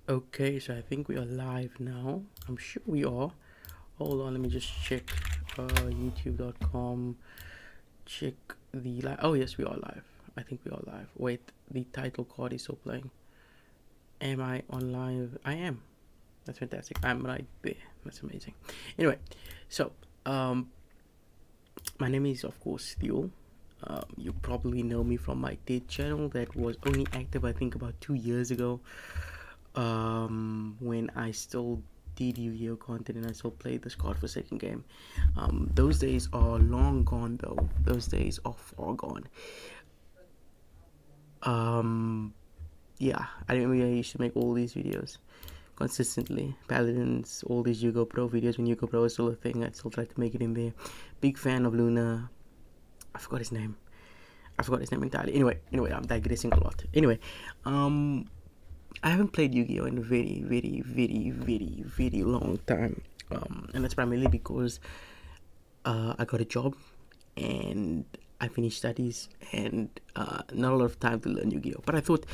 Okay, so I think we are live now. I'm sure we are. Hold on, let me just check youtube.com. Check the live. Oh, yes, we are live. I think we are live. Wait, the title card is still playing. Am I on live? I am. That's fantastic. I'm right there. That's amazing. Anyway, so my name is, of course, Theo. You probably know me from my dead channel that was only active, I think, about 2 years ago. When I still did Yu-Gi-Oh content and I still played this godforsaken game. Those days are long gone, though. Those days are far gone. Yeah, I remember I used to make all these videos consistently. Paladins, all these Yu-Gi-Oh Pro videos when Yu-Gi-Oh Pro was still a thing. I still tried to make it in there. Big fan of Luna. I forgot his name. Entirely. Anyway, I'm digressing a lot. Anyway, I haven't played Yu-Gi-Oh in a very long time, and that's primarily because I got a job and I finished studies and not a lot of time to learn Yu-Gi-Oh. But I thought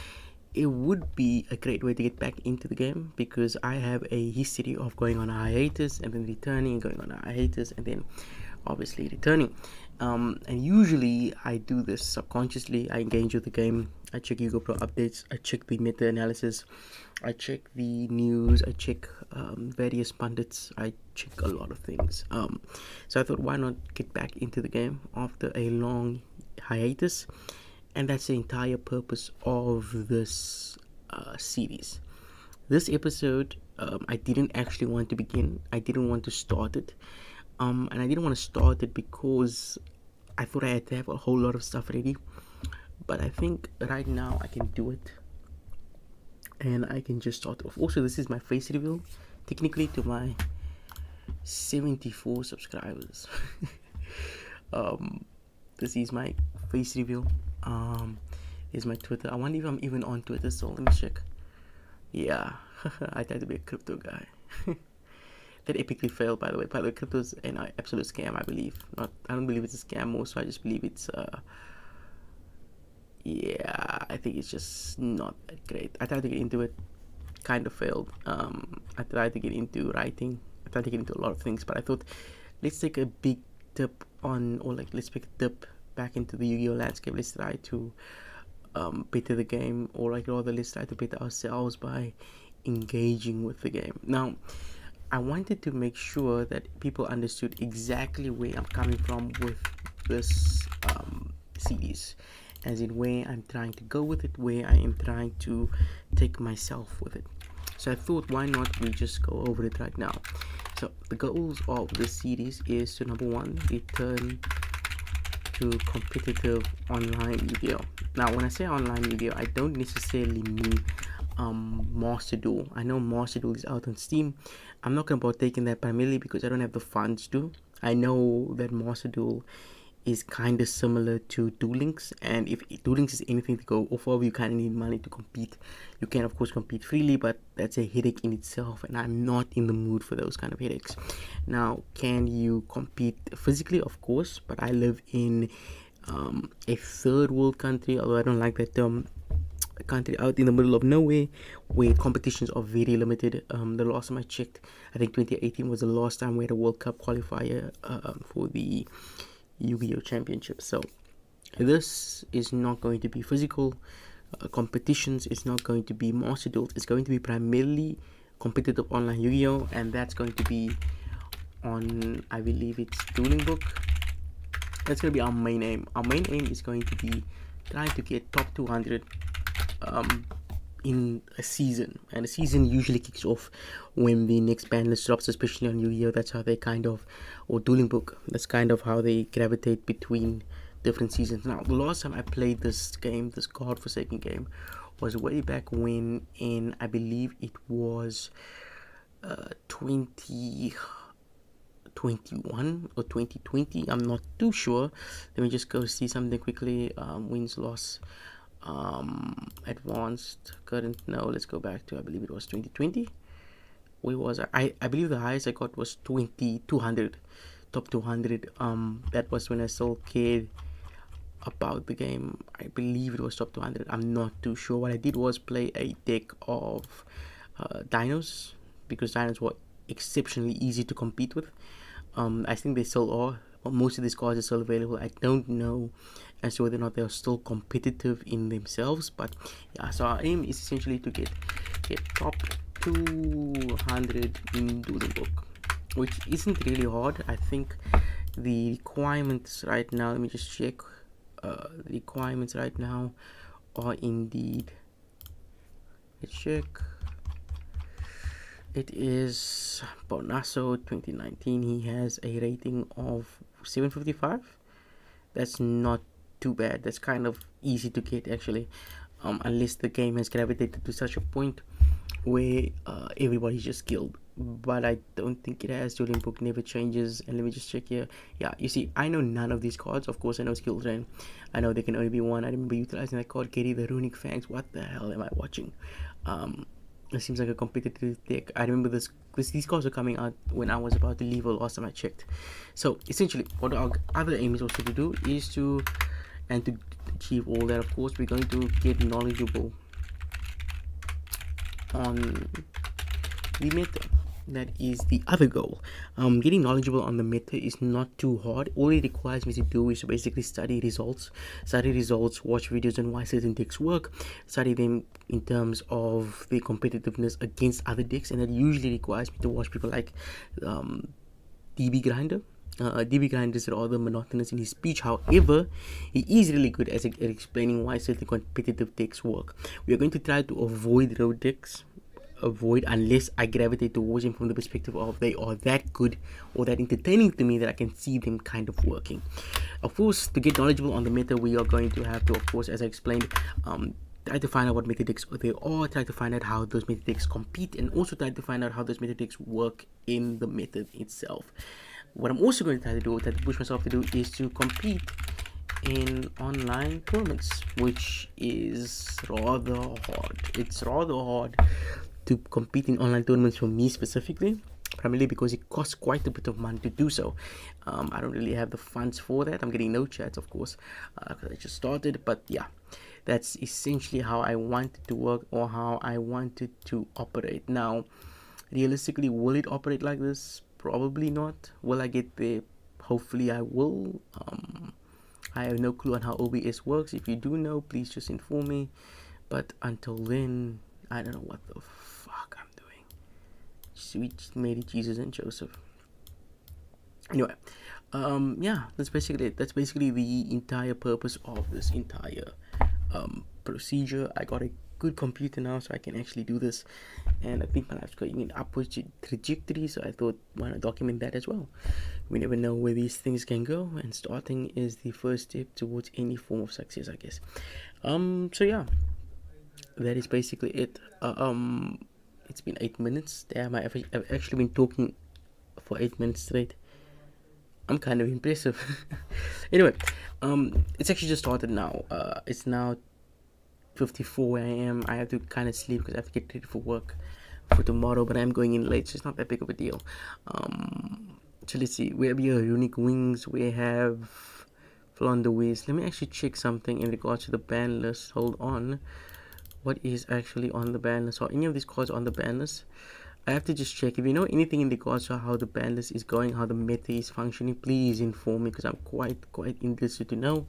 it would be a great way to get back into the game because I have a history of going on a hiatus and then returning, and going on a hiatus and then obviously returning. And usually I do this subconsciously. I engage with the game. I check Yu-Gi-Oh Pro updates. I check the meta analysis. I check the news. I check various pundits. I check a lot of things. So I thought, why not get back into the game after a long hiatus? And that's the entire purpose of this series. This episode, I didn't actually want to begin. I didn't want to start it. And I didn't want to start it because I thought I had to have a whole lot of stuff ready. But I think right now I can do it. And I can just start off. Also, this is my face reveal, technically, to my 74 subscribers. This is my face reveal. Here's my Twitter. I wonder if I'm even on Twitter, so let me check. Yeah, I tried to be a crypto guy. That epically failed, by the way. By the way, crypto's an absolute scam, I believe. I don't believe it's a scam more, so I just believe it's yeah, I think it's just not that great. I tried to get into it, kind of failed. I tried to get into writing. I tried to get into a lot of things, but I thought, let's take a big dip on, or like, let's take a dip back into the Yu-Gi-Oh landscape. Let's try to better the game, or like rather, let's try to better ourselves by engaging with the game. Now, I wanted to make sure that people understood exactly where I'm coming from with this series, as in where I'm trying to go with it, where I am trying to take myself with it. So I thought, why not we just go over it right now. So the goals of this series is to, number one, return to competitive online Yu-Gi-Oh. Now, when I say online Yu-Gi-Oh, I don't necessarily mean Master Duel. I know Master Duel is out on Steam. I'm not going to partake in that primarily because I don't have the funds to. I know that Master Duel is kind of similar to Duel Links, and if Duel Links is anything to go off of, you kind of need money to compete. You can of course compete freely, but that's a headache in itself, and I'm not in the mood for those kind of headaches. Now, can you compete physically? Of course, but I live in a third world country, although I don't like that term. A country out in the middle of nowhere where competitions are very limited. The last time I checked, I think 2018 was the last time we had a World Cup qualifier for the Yu-Gi-Oh Championship. So this is not going to be physical competitions. It's not going to be Master Duels. It's going to be primarily competitive online Yu-Gi-Oh, and that's going to be on, I believe it's Dueling Book. That's going to be our main aim. Our main aim is going to be trying to get top 200 in a season, and a season usually kicks off when the next ban list drops, especially on Yu-Gi-Oh. That's how they kind of, or Dueling Book, that's kind of how they gravitate between different seasons. Now, the last time I played this game, this godforsaken game, was way back when, in, I believe it was 2021 or 2020. I'm not too sure. Let me just go see something quickly. Wins, loss, advanced, current. No, let's go back to, I believe it was 2020. Where was I believe the highest I got was 200, top 200. That was when I still cared about the game. I believe it was top 200. I'm not too sure. What I did was play a deck of dinos, because dinos were exceptionally easy to compete with. I think they still are. Most of these cards are still available. I don't know as to whether or not they are still competitive in themselves, but yeah. So our aim is essentially to get top 200 in Doodle Book, which isn't really hard. I think the requirements right now, let me just check. The requirements right now are indeed, let's check. It is Bonasso 2019. He has a rating of 755. That's not too bad. That's kind of easy to get actually, unless the game has gravitated to such a point where everybody's just skilled. But I don't think it has. Dueling Book never changes. And let me just check here. Yeah, you see, I know none of these cards. Of course, I know Skill Drain. I know there can only be one. I remember utilizing that card, Gary the Runic Fangs. What the hell am I watching? It seems like a competitive deck. I remember these cards were coming out when I was about to leave, or last time I checked. So essentially, what our other aim is also to do is to achieve all that, of course, we're going to get knowledgeable on the meta. That is the other goal. Getting knowledgeable on the meta is not too hard. All it requires me to do is to basically study results, watch videos on why certain decks work, study them in terms of their competitiveness against other decks, and that usually requires me to watch people like DB Grinder. DB Grinder is rather monotonous in his speech. However, he is really good at explaining why certain competitive decks work. We are going to try to avoid road decks. Unless I gravitate towards him from the perspective of they are that good or that entertaining to me that I can see them kind of working. Of course, to get knowledgeable on the meta, we are going to have to, of course, as I explained, try to find out what meta decks there are, try to find out how those meta decks compete, and also try to find out how those meta decks work in the meta itself. What I'm also going to try to do, try to push myself to do, is to compete in online tournaments, which is rather hard. It's rather hard to compete in online tournaments for me specifically, primarily because it costs quite a bit of money to do so. I don't really have the funds for that. I'm getting no chats, of course, because I just started. But yeah, that's essentially how I wanted to work, or how I wanted to operate. Now, realistically, will it operate like this? Probably not. Will I get there? Hopefully I will. I have no clue on how OBS works. If you do know, please just inform me. But until then, I don't know what the fuck I'm doing. Sweet Mary Jesus and Joseph. Anyway, yeah, that's basically it. That's basically the entire purpose of this entire procedure. I got a good computer now, so I can actually do this, and I think my life's going in upwards trajectory, so I thought, why not document that as well? We never know where these things can go, and starting is the first step towards any form of success, I guess. So yeah, that is basically it. It's been 8 minutes. Damn, I've actually been talking for 8 minutes straight. I'm kind of impressive. Anyway, it's actually just started now. It's now 54 a.m. I have to kind of sleep because I have to get ready for work for tomorrow, but I'm going in late, so it's not that big of a deal. So let's see. We have your unique wings. We have Flonderwiz. Let me actually check something in regards to the ban list. Hold on. What is actually on the ban list? Are any of these cards on the ban list? I have to just check. If you know anything in regards to how the ban list is going, how the meta is functioning, please inform me, because I'm quite interested to know.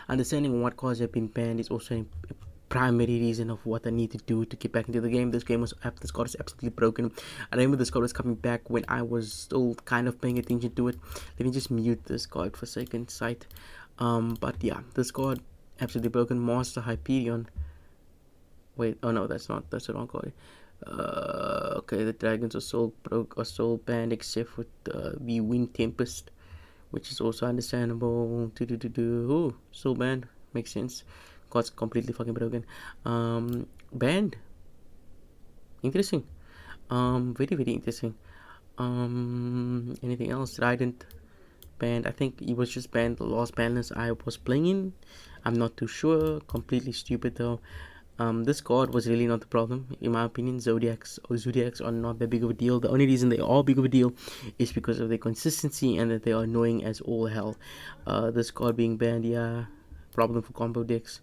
Understanding what cards have been banned is also a primary reason of what I need to do to get back into the game. This card is absolutely broken. I remember this card was coming back when I was still kind of paying attention to it. Let me just mute this card for second sight. But yeah, this card absolutely broken. Master Hyperion. Wait, oh no, that's the wrong card. Okay, the dragons are soul banned except for the Wind Tempest, which is also understandable. Oh, soul banned, makes sense. God's completely fucking broken. Banned. Interesting. Very interesting. Anything else? Trident banned. I think it was just banned the last ban list I was playing in. I'm not too sure. Completely stupid though. This card was really not the problem, in my opinion. Zodiacs are not that big of a deal. The only reason they are big of a deal is because of their consistency and that they are annoying as all hell. This card being banned, yeah, problem for combo decks.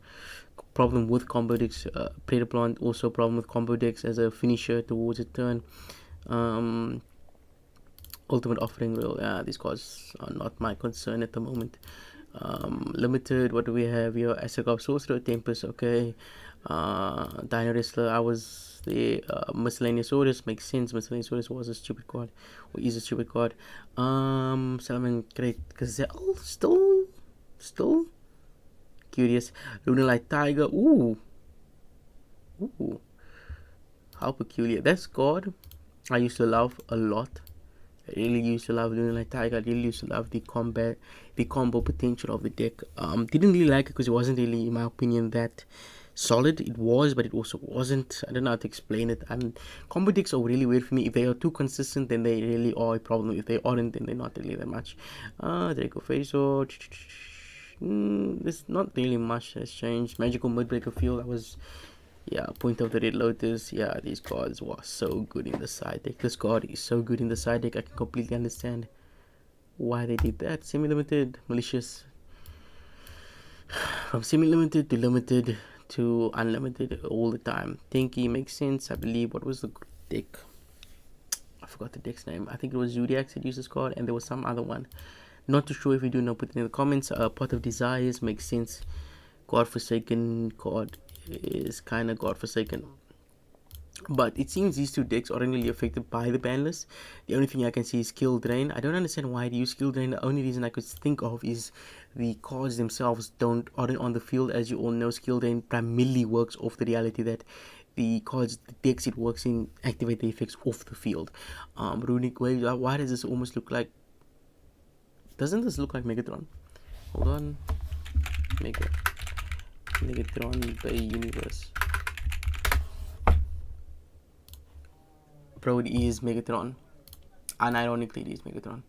problem with combo decks. Predator Plant also problem with combo decks as a finisher towards a turn. Ultimate Offering Rule, these cards are not my concern at the moment. Limited, what do we have here? Asagov Sorcerer, Tempest, okay. Dino Wrestler, I was the Miscellaneous Orders, makes sense. Miscellaneous Orders was a stupid card, or is a stupid card. Salmon, great, Gazelle, still curious. Lunalight Tiger, ooh, how peculiar. That's card I used to love a lot. I really used to love Lunalight Tiger. I really used to love the combo potential of the deck. Didn't really like it because it wasn't really, in my opinion, that solid. It was, but it also wasn't. I don't know how to explain it. Combo decks are really weird for me. If they are too consistent, then they really are a problem. If they aren't, then they're not really that much. Draco Faisal. There's not really much has changed. Magical Mudbreaker Field, that was, Point of the Red Lotus. These cards were so good in the side deck. This card is so good in the side deck. I can completely understand why they did that. Semi-limited, malicious. From semi-limited to limited to unlimited all the time. Tinky makes sense, I believe. What was the deck? I forgot the deck's name. I think it was Zodiacs that used this card, and there was some other one. Not too sure. If you do know, put it in the comments. Pot of Desires makes sense. Godforsaken card is kind of godforsaken, but it seems these two decks aren't really affected by the ban list. The only thing I can see is Skill Drain. I don't understand why they use Skill Drain. The only reason I could think of is the cards themselves aren't on the field. As you all know, Skill Drain primarily works off the reality that the cards, the decks it works in, activate the effects off the field. Runic Wave, why does this almost look like, doesn't this look like Megatron? Hold on. Megatron by Universe. Bro, it is Megatron. Unironically, it is Megatron.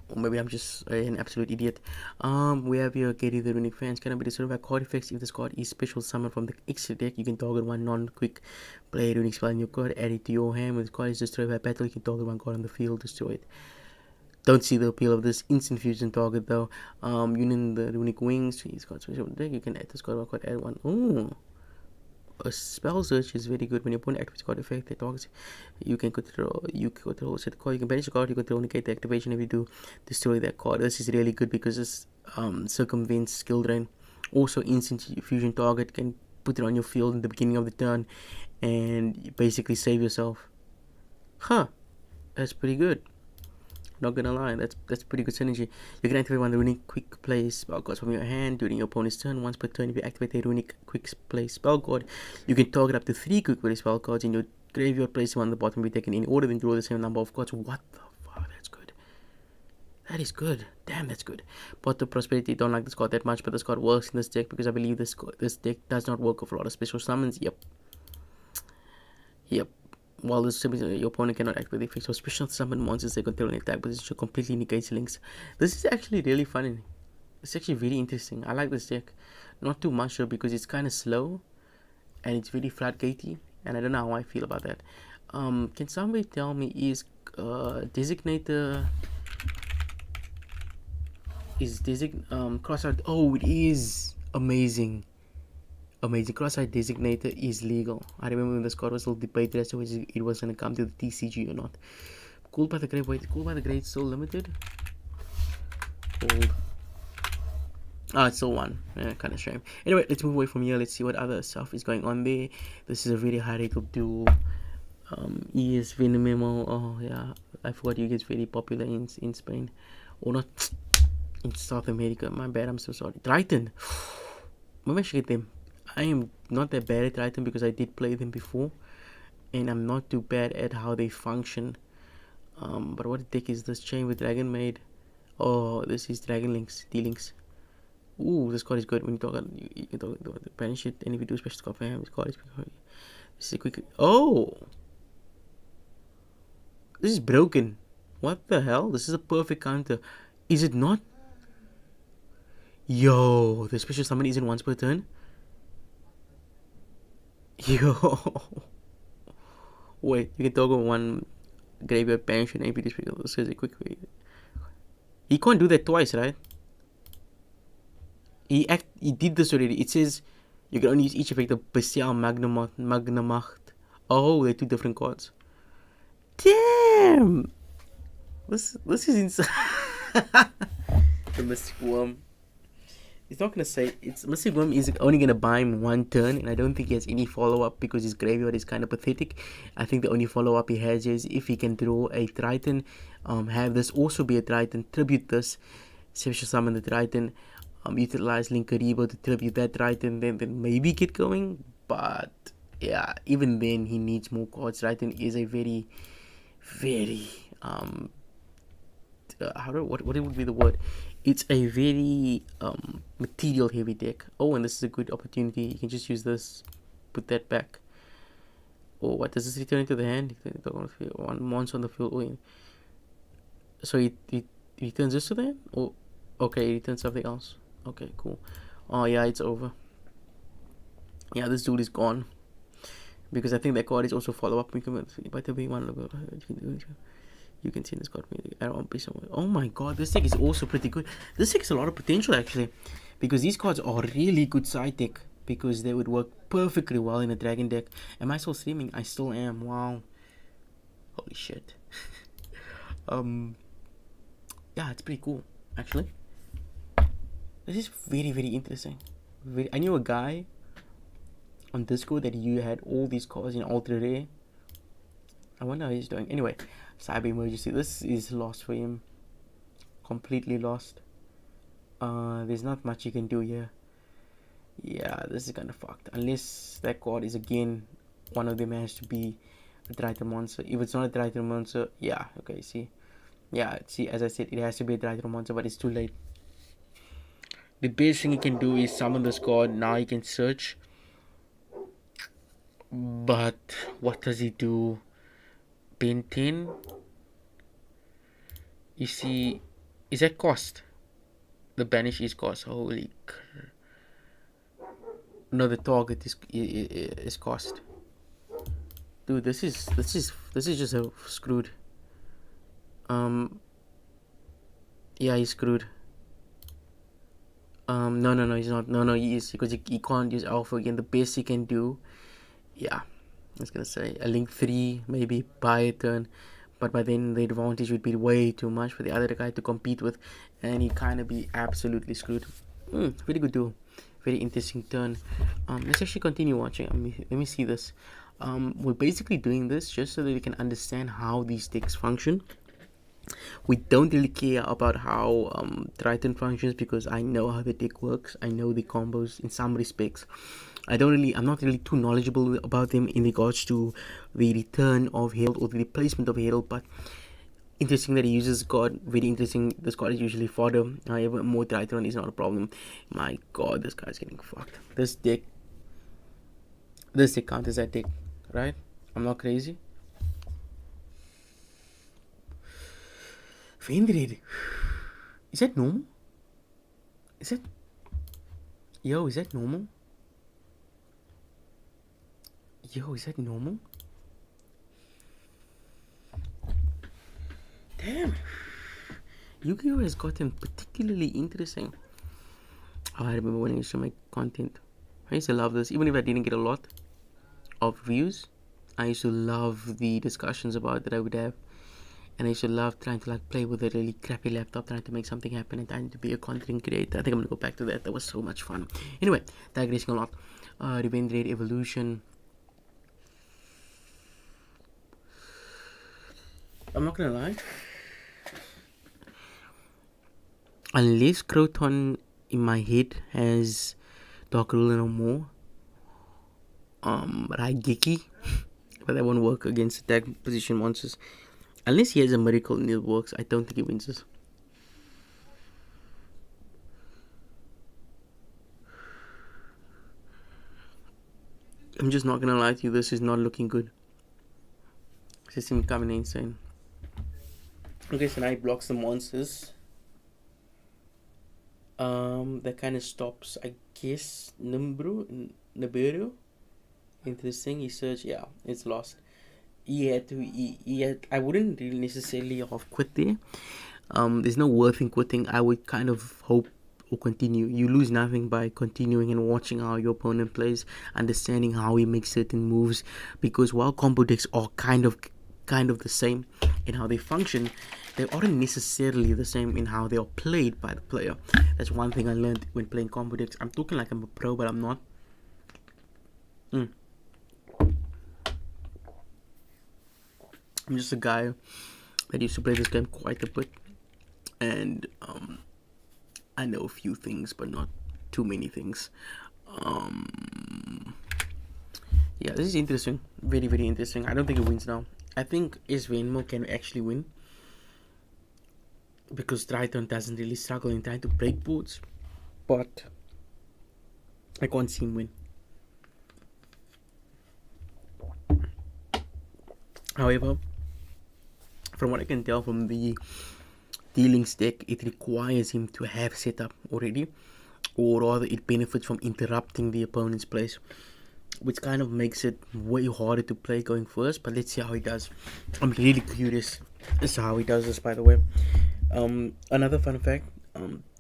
Or maybe I'm just an absolute idiot. We have here Katie the Runic Fans. Cannot be destroyed by card effects. If this card is special summoned from the extra deck, you can target one non-quick play Runic spell in your card, add it to your hand. When this card is destroyed by battle, you can target one card on the field, destroy it. Don't see the appeal of this instant fusion target though. Union the Runic Wings. He's got special deck. You can add this card, add one. Ooh. A spell search is very good. When your opponent activates card effect that targets, you can control set the card, you can banish the card, you control negate the activation. If you do, destroy that card. This is really good because this circumvents Skill Drain. Also, instant fusion target, can put it on your field in the beginning of the turn and basically save yourself. That's pretty good. Not gonna lie, that's pretty good synergy. You can activate one of the Runic Quick Play spell cards from your hand during your opponent's turn. Once per turn, if you activate a Runic Quick Play spell card, you can target up to 3 Quick Play spell cards in your graveyard. Place one on the bottom, be taken in order, then draw the same number of cards. What the fuck? That's good. That is good. Damn, that's good. Pot of Prosperity, don't like this card that much, but this card works in this deck because I believe this deck does not work with a lot of special summons. Yep. While this your opponent cannot activate the effects of special summon monsters they control an attack position, completely negates links. This is actually really fun. It's actually very interesting. I like this deck. Not too much though, because it's kind of slow and it's very floodgatey, and I don't know how I feel about that. Can somebody tell me, is Designator Crosshair? Oh, it is amazing. Cross-eyed Designator is legal. I remember when this card was still debated as to whether it was going to come to the TCG or not. Cool by the Great. Wait, Cool by the Great still limited? Hold. It's still one. Kind of shame. Anyway, let's move away from here. Let's see what other stuff is going on there. This is a very high-rated duel. ES Venomemo. Oh, yeah. I forgot you gets very popular in Spain. Or not. In South America. My bad, I'm so sorry. Triton. Maybe I should get them. I am not that bad at Triton because I did play them before, and I'm not too bad at how they function. But what deck is this? Chain with Dragon Maid. Oh, this is Dragon Links, D-Links. Ooh, this card is good. When you talk, you can talk the banish it, and if you do special card for him, this card is. This is a quick. Oh, this is broken. What the hell? This is a perfect counter. Is it not? Yo, the special summon isn't once per turn. Yo, wait, you can toggle one graveyard banish and AP display. This is a quick way. He can't do that twice, right? He did this already. It says you can only use each effect of Bestial Magnamacht. Oh, they're two different cards. Damn! This is insane. The Mystic Worm. He's not gonna say it's Mystic Worm is only gonna buy him one turn, and I don't think he has any follow up because his graveyard is kind of pathetic. I think the only follow up he has is if he can draw a Triton, have this also be a Triton, tribute this, special summon the Triton, utilize Linkaribo to tribute that Triton, then maybe get going. But yeah, even then he needs more cards. Triton is a very, very what would be the word? It's a very material heavy deck. Oh, and this is a good opportunity. You can just use this, put that back. Oh, what does this return into the hand? One monster on the field. Oh, so he returns this to the hand? Oh, okay, he returns something else. Okay, cool. Oh yeah, it's over. Yeah, this dude is gone. Because I think that card is also follow up. You can see this card. Oh my god, this deck is also pretty good. This deck has a lot of potential actually, because these cards are really good side deck because they would work perfectly well in a dragon deck. Am I still streaming? I still am. Wow. Holy shit. Yeah, it's pretty cool actually. This is very, very interesting. I knew a guy on Discord that you had all these cards in ultra rare. I wonder how he's doing. Anyway, Cyber Emergency. This is lost for him. Completely lost. There's not much you can do here. Yeah, this is kind of fucked. Unless that card is again one of them has to be a Triton monster. If it's not a Triton monster, yeah, okay, see. Yeah, see, as I said, it has to be a Triton monster, but it's too late. The best thing he can do is summon this card. Now he can search. But what does he do? Pin 10. You see, is that cost? The banish is cost. Holy no, the target is cost. Dude, this is just so screwed. Yeah, he's screwed. No, he's not. No, he is, because he can't use alpha again. The best he can do, yeah, I was gonna say a link 3, maybe buy a turn, but by then the advantage would be way too much for the other guy to compete with, and he'd kind of be absolutely screwed. Very good duel, very interesting turn. Let's actually continue watching. Let me see this. We're basically doing this just so that we can understand how these decks function. We don't really care about how Triton functions because I know how the deck works. I know the combos in some respects. I'm not really too knowledgeable about them in regards to the return of Herald or the replacement of Herald, but interesting that he uses God. Very interesting. This card is usually fodder. However, more Triton is not a problem. My god, this guy's getting fucked. This deck counters that deck, right? I'm not crazy. Vendred. Is that normal? Is that normal? Is that normal? Damn. Yu-Gi-Oh has gotten particularly interesting. I remember when I used to make content. I used to love this. Even if I didn't get a lot of views, I used to love the discussions about it that I would have. And I used to love trying to play with a really crappy laptop, trying to make something happen and trying to be a content creator. I think I'm gonna go back to that. That was so much fun. Anyway, digressing a lot. Revenge Raid Evolution. I'm not gonna lie. Unless Croton in my head has Dark Ruler no more, Raigeki, but that won't work against attack position monsters. Unless he has a miracle and it works, I don't think he wins this. I'm just not gonna lie to you, this is not looking good. This is becoming insane. Okay, so now he blocks the monsters. That kind of stops, I guess, Nibiru. Interesting, he searched, yeah, it's lost. I wouldn't really necessarily have quit there. There's no worth in quitting. I would kind of hope or continue. You lose nothing by continuing and watching how your opponent plays, understanding how he makes certain moves, because while combo decks are kind of the same in how they function, they aren't necessarily the same in how they are played by the player. That's one thing I learned when playing combo decks. I'm talking like I'm a pro, but I'm not. I'm just a guy that used to play this game quite a bit, and I know a few things, but not too many things. Yeah, this is interesting. Very, very interesting. I don't think it wins now. I think Venmo can actually win, because Triton doesn't really struggle in trying to break boards, but I can't see him win. However, from what I can tell from the dealings deck, it requires him to have setup already, or rather it benefits from interrupting the opponent's plays, which kind of makes it way harder to play going first. But let's see how he does. I'm really curious as to how he does this, by the way. Another fun fact,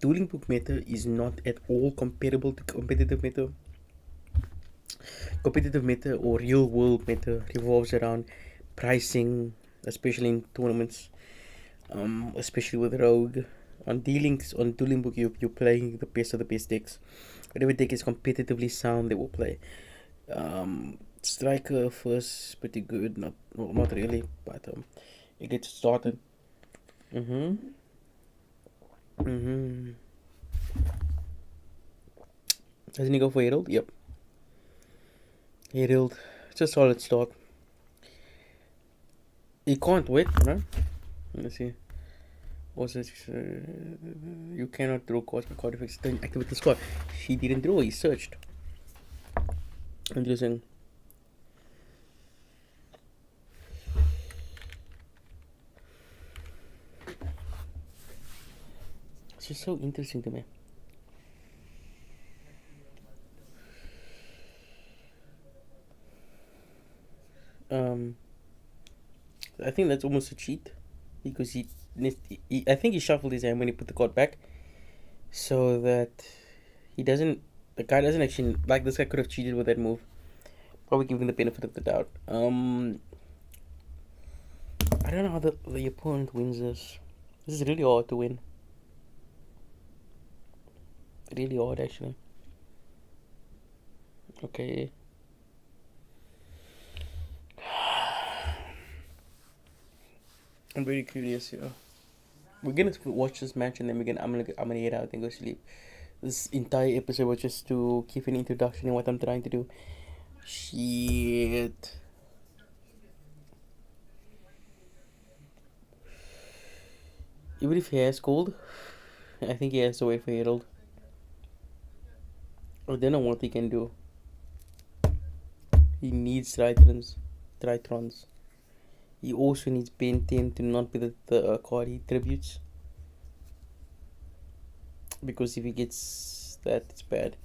dueling book meta is not at all comparable to competitive meta. Competitive meta or real world meta revolves around pricing, especially in tournaments, especially with Rogue. On dueling book, you're playing the best of the best decks. Whatever deck is competitively sound, they will play. Striker first, pretty good. Not really, but it gets started. Doesn't he go for Herald? Yep. Herald. It's a solid start. He can't wait, no? Let's see. What's this? You cannot draw cards by card effects. Don't activate the squad. He didn't draw, he searched. Interesting. It's just so interesting to me. I think that's almost a cheat, because he I think he shuffled his hand when he put the card back, so that the guy doesn't actually, like, this guy could have cheated with that move. Probably giving the benefit of the doubt. I don't know how the opponent wins this. This is really hard to win. Really hard, actually. Okay. I'm very curious here. We're gonna watch this match, and then I'm gonna get out and go sleep. This entire episode was just to give an introduction in what I'm trying to do. Shit. Even if he has gold, I think he has to wait for Herald. I don't know what he can do. He needs Tritrons. He also needs Ben 10 to not be the card he tributes, because if he gets that, it's bad.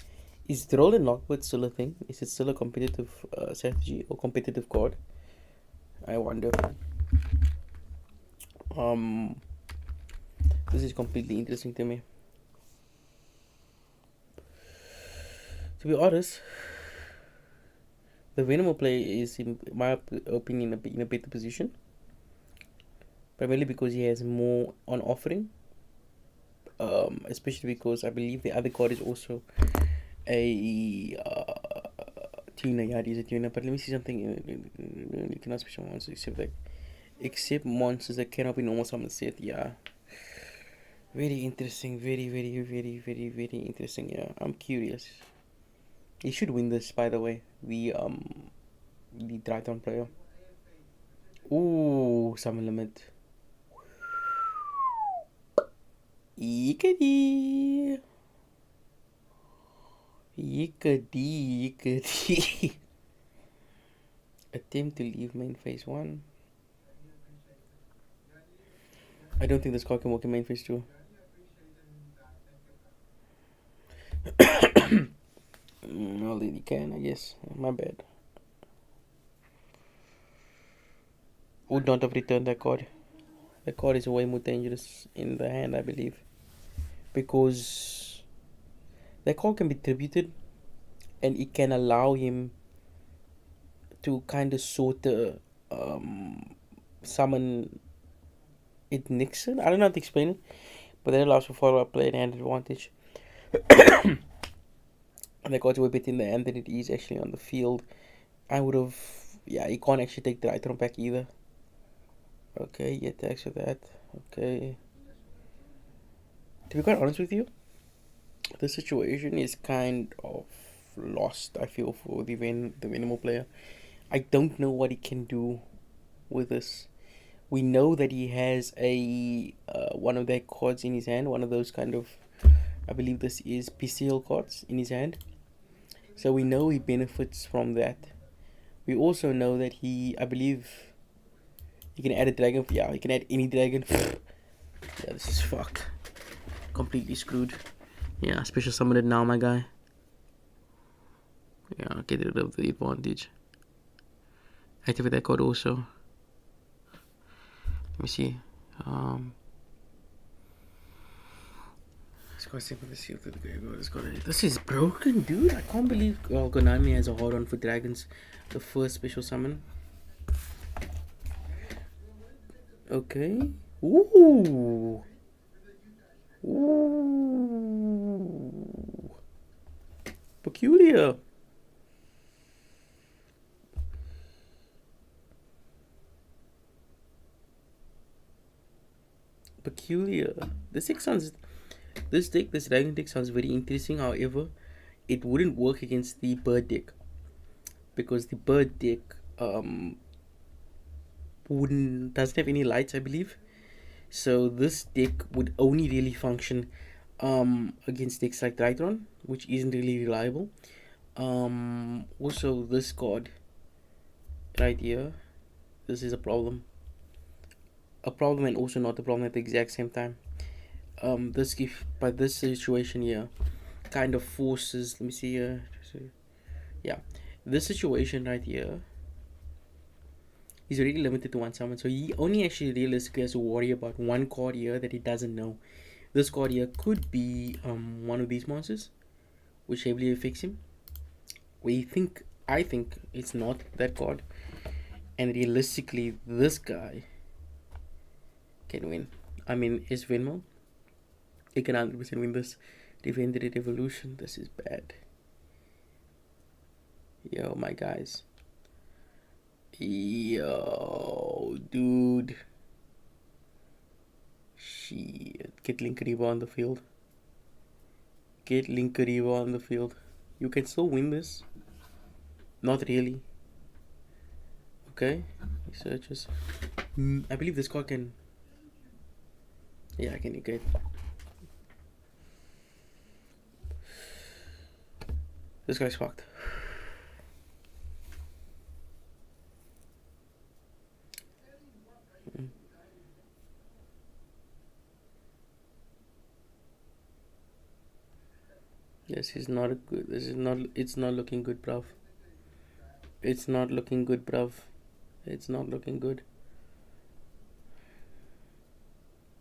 Is Troll and Lockbird still a thing? Is it still a competitive strategy or competitive card? I wonder. This is completely interesting to me. To be honest, the Venom play is, in my opinion, in a better position, primarily because he has more on offering. Especially because I believe the other card is also a tuner. Yeah, it is a tuner. But let me see something. You cannot special monsters except monsters that cannot be normal summon set. Yeah, very interesting. Very, very, very, very, very interesting. Yeah, I'm curious. He should win this, by the way. The Triton player. Ooh, summon limit. Yickety. Attempt to leave main phase 1. I don't think this card can work in main phase 2. Well, he can, I guess. My bad. Would not have returned that card. That card is way more dangerous in the hand, I believe. Because that card can be tributed, and it can allow him to kind of sort of summon it Nixon. I don't know how to explain it, but that allows for follow-up play and hand advantage. And that card's way better in the hand than it is actually on the field. I would have... Yeah, you can't actually take the item back either. Okay, he attacks with that. Okay. To be quite honest with you, the situation is kind of lost, I feel, for the Venimo player. I don't know what he can do with this. We know that he has a one of their cards in his hand, one of those kind of, I believe this is PCL cards in his hand. So we know he benefits from that. We also know that I believe, he can add a dragon. Yeah, he can add any dragon. Yeah, this is fucked. Completely screwed. Yeah, special summon it now, my guy. Yeah, get rid of the advantage. Activate that card also. Let me see. This is broken, dude. I can't believe Konami has a hard on for dragons. The first special summon. Okay. Ooh. Ooh. Peculiar. Peculiar. This dragon deck sounds very interesting. However, it wouldn't work against the bird deck, because the bird deck doesn't have any lights, I believe. So this deck would only really function against decks like Drytron, which isn't really reliable. Also this card right here, this is a problem and also not a problem at the exact same time. This situation here kind of forces, let me see here, yeah, this situation right here, he's already limited to one summon, so he only actually realistically has to worry about one card here that he doesn't know. This card here could be one of these monsters, which heavily affects him. I think it's not that card, and realistically this guy can win. I mean, is Venmo, he can 100% win this. Defended evolution. This is bad. Yo, my guys. Yo, dude. Shit. Get Linkariba on the field. You can still win this. Not really. Okay. Researches. I believe this card can... Yeah, I can negate. This guy's fucked. Yes, he's not a good. It's not looking good, bruv. It's not looking good.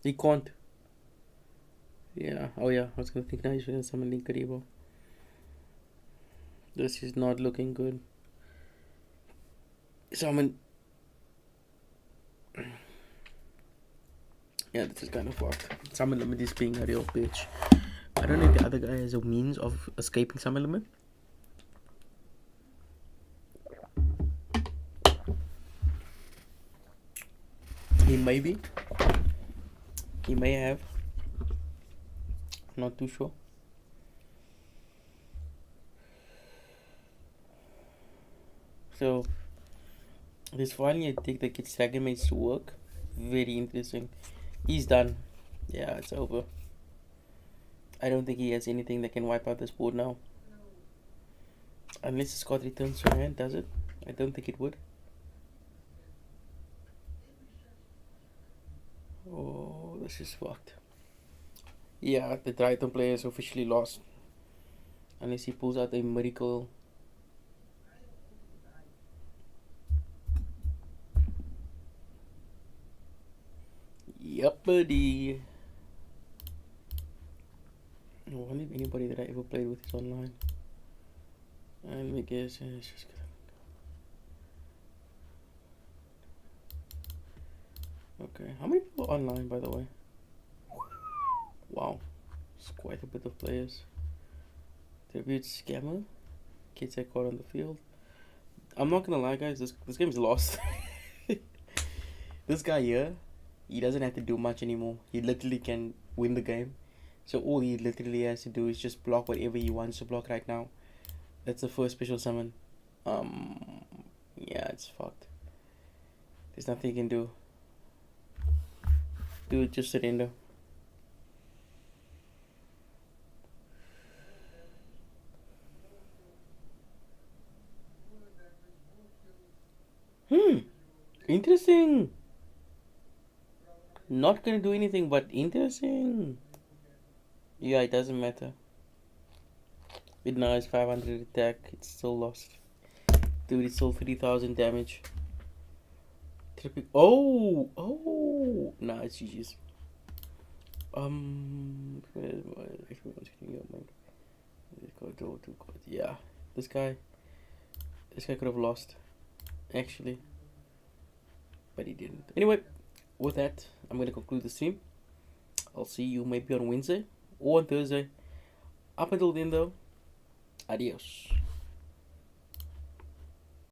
He can't. Yeah. Oh yeah. I was gonna think now he's gonna summon Linkaribo. This is not looking good. Summon. Yeah, this is kind of fucked. Summon limit is being a real bitch. I don't know if the other guy has a means of escaping summon limit. He may be. He may have. Not too sure. So, there's finally a deck that gets Dragon Mates to work. Very interesting. He's done. Yeah, it's over. I don't think he has anything that can wipe out this board now. Unless his card returns to hand, does it? I don't think it would. Oh, this is fucked. Yeah, the Triton player is officially lost. Unless he pulls out a miracle. Yup, buddy. What think anybody that I ever played with is online. And let me guess, it's just okay. How many people are online, by the way? Wow, it's quite a bit of players. Debut scammer. Kids I caught on the field. I'm not gonna lie, guys. This game's lost. This guy here, he doesn't have to do much anymore. He literally can win the game. So all he literally has to do is just block whatever he wants to block right now. That's the first special summon. Yeah, it's fucked. There's nothing you can do. Dude, just surrender. Interesting. Not gonna do anything, but interesting. Yeah, it doesn't matter. With now it's 500 attack, it's still lost. Dude, it's still 3000 damage. Oh! Nah, it's GG's. Yeah, this guy could have lost, actually, but he didn't. Anyway, with that, I'm gonna conclude the stream. I'll see you maybe on Wednesday or on Thursday. Up until then, though, adios.